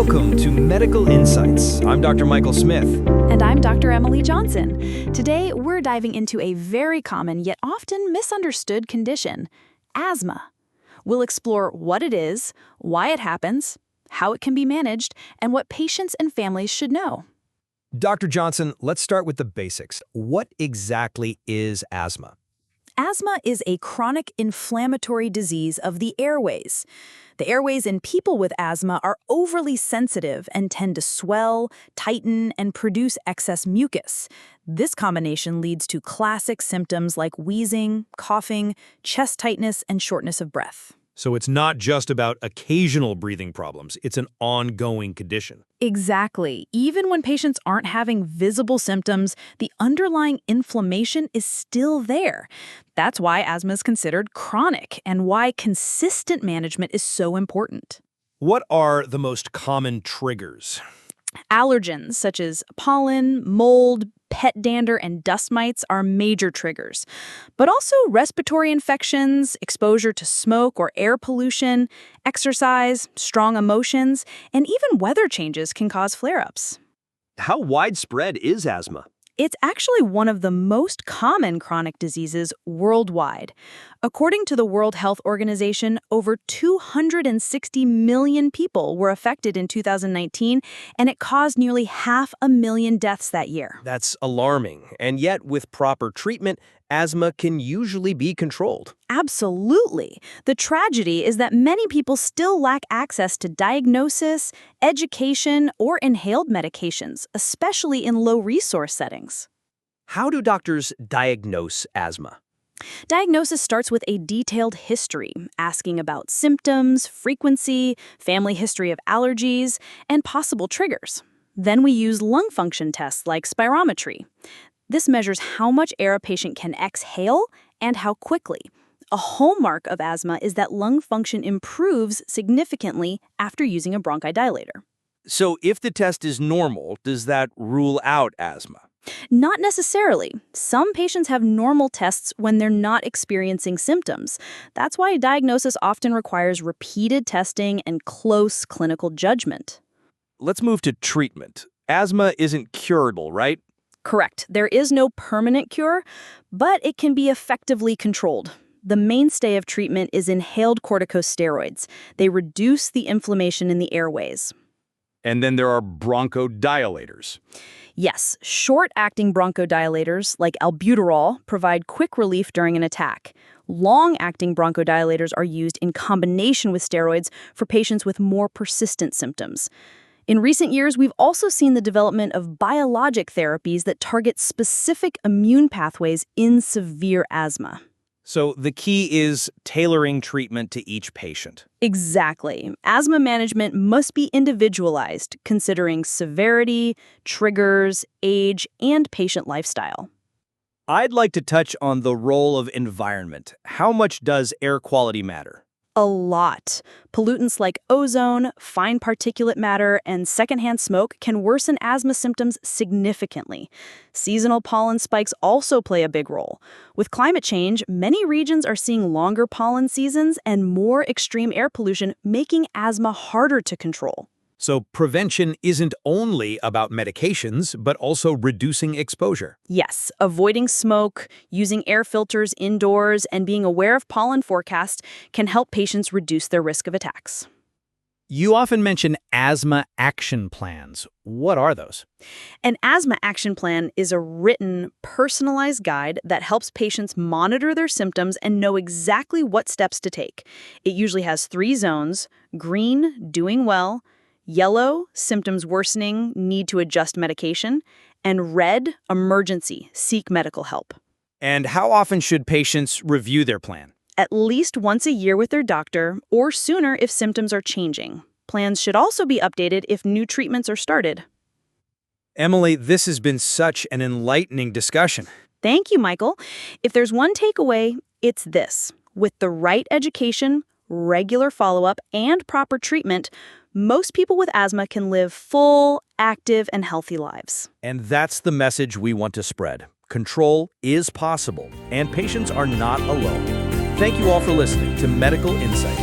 Welcome to Medical Insights. I'm Dr. Michael Smith. And I'm Dr. Emily Johnson. Today, we're diving into a very common yet often misunderstood condition, asthma. We'll explore what it is, why it happens, how it can be managed, and what patients and families should know. Dr. Johnson, let's start with the basics. What exactly is asthma? Asthma is a chronic inflammatory disease of the airways. The airways in people with asthma are overly sensitive and tend to swell, tighten, and produce excess mucus. This combination leads to classic symptoms like wheezing, coughing, chest tightness, and shortness of breath. So it's not just about occasional breathing problems, it's an ongoing condition. Exactly. Even when patients aren't having visible symptoms, the underlying inflammation is still there. That's why asthma is considered chronic and why consistent management is so important. What are the most common triggers? Allergens such as pollen, mold, pet dander, and dust mites are major triggers. But also respiratory infections, exposure to smoke or air pollution, exercise, strong emotions, and even weather changes can cause flare-ups. How widespread is asthma? It's actually one of the most common chronic diseases worldwide. According to the World Health Organization, over 260 million people were affected in 2019, and it caused nearly 500,000 deaths that year. That's alarming, and yet with proper treatment, asthma can usually be controlled. Absolutely. The tragedy is that many people still lack access to diagnosis, education, or inhaled medications, especially in low-resource settings. How do doctors diagnose asthma? Diagnosis starts with a detailed history, asking about symptoms, frequency, family history of allergies, and possible triggers. Then we use lung function tests like spirometry. This measures how much air a patient can exhale and how quickly. A hallmark of asthma is that lung function improves significantly after using a bronchodilator. So if the test is normal, does that rule out asthma? Not necessarily. Some patients have normal tests when they're not experiencing symptoms. That's why diagnosis often requires repeated testing and close clinical judgment. Let's move to treatment. Asthma isn't curable, right? Correct. There is no permanent cure, but it can be effectively controlled. The mainstay of treatment is inhaled corticosteroids. They reduce the inflammation in the airways. And then there are bronchodilators. Yes, short-acting bronchodilators like albuterol provide quick relief during an attack. Long-acting bronchodilators are used in combination with steroids for patients with more persistent symptoms. In recent years, we've also seen the development of biologic therapies that target specific immune pathways in severe asthma. So the key is tailoring treatment to each patient. Exactly. Asthma management must be individualized, considering severity, triggers, age, and patient lifestyle. I'd like to touch on the role of environment. How much does air quality matter? A lot. Pollutants like ozone, fine particulate matter, and secondhand smoke can worsen asthma symptoms significantly. Seasonal pollen spikes also play a big role. With climate change, many regions are seeing longer pollen seasons and more extreme air pollution, making asthma harder to control. So prevention isn't only about medications, but also reducing exposure. Yes, avoiding smoke, using air filters indoors, and being aware of pollen forecasts can help patients reduce their risk of attacks. You often mention asthma action plans. What are those? An asthma action plan is a written, personalized guide that helps patients monitor their symptoms and know exactly what steps to take. It usually has 3 zones: green, doing well; yellow, symptoms worsening, need to adjust medication; and red, emergency, seek medical help. And how often should patients review their plan? At least once a year with their doctor, or sooner if symptoms are changing. Plans should also be updated if new treatments are started. Emily, this has been such an enlightening discussion. Thank you, Michael. If there's one takeaway, it's this. With the right education, regular follow-up, and proper treatment, most people with asthma can live full, active, and healthy lives. And that's the message we want to spread. Control is possible, and patients are not alone. Thank you all for listening to Medical Insights.